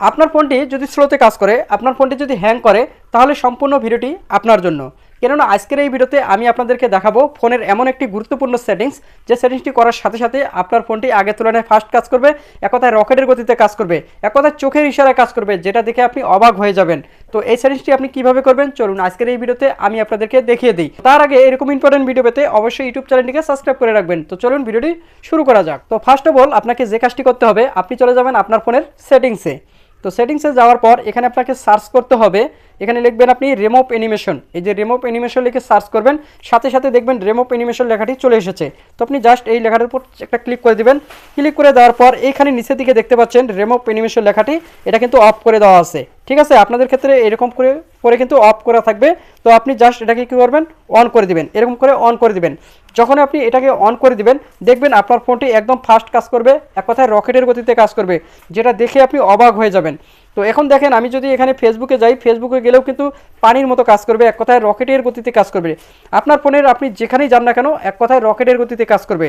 আপনার ফোনটি যদি স্লোতে কাজ করে, আপনার ফোনটি যদি হ্যাং করে, তাহলে সম্পূর্ণ ভিডিওটি আপনার জন্য। কেননা আজকের এই ভিডিওতে আমি আপনাদেরকে দেখাবো ফোনের এমন একটি গুরুত্বপূর্ণ সেটিংস, যে সেটিংসটি করার সাথে সাথে আপনার ফোনটি আগের তুলনায় ফাস্ট কাজ করবে, এক কথায় রকেটের গতিতে কাজ করবে, এক কথায় চোখের ইশারায় কাজ করবে, যেটা দেখে আপনি অবাক হয়ে যাবেন। তো এই সেটিংসটি আপনি কিভাবে করবেন, চলুন আজকের এই ভিডিওতে আমি আপনাদেরকে দেখিয়ে দিই। তার আগে এরকম ইম্পর্টেন্ট ভিডিও পেতে অবশ্যই ইউটিউব চ্যানেলটিকে সাবস্ক্রাইব করে রাখবেন। তো চলুন ভিডিওটি শুরু করা যাক। তো ফার্স্ট অফ অল আপনাকে যে কাজটি করতে হবে, আপনি চলে যাবেন আপনার ফোনের সেটিংসে। তো সেটিংসে যাওয়ার পর এখানে আপনাকে সার্চ করতে হবে, এখানে লিখবেন আপনি রিমুভ অ্যানিমেশন। এই যে রিমুভ অ্যানিমেশন লিখে সার্চ করবেন, সাথে সাথে দেখবেন রিমুভ অ্যানিমেশন লেখাটি চলে এসেছে। তো আপনি জাস্ট এই লেখাটার উপর একটা ক্লিক করে দিবেন। ক্লিক করে দেওয়ার পর এইখানে নিচের দিকে দেখতে পাচ্ছেন রিমুভ অ্যানিমেশন লেখাটি, এটা কিন্তু অফ করে দেওয়া আছে। ঠিক আছে, আপনাদের ক্ষেত্রে এরকম করে কিন্তু অফ করা থাকবে। তো আপনি জাস্ট এটাকে কী করবেন, অন করে দিবেন, এরকম করে অন করে দিবেন। যখন আপনি এটাকে অন করে দিবেন, দেখবেন আপনার ফোনটি একদম ফাস্ট কাজ করবে, এক কথায় রকেটের গতিতে কাজ করবে, যেটা দেখে আপনি অবাক হয়ে যাবেন। তো এখন দেখেন, আমি যদি এখানে ফেসবুকে যাই, ফেসবুকে গেলেও কিন্তু পানির মতো কাজ করবে, এক কথায় রকেটের গতিতে কাজ করবে। আপনার ফোনের আপনি যেখানেই যান না কেন, এক কথায় রকেটের গতিতে কাজ করবে।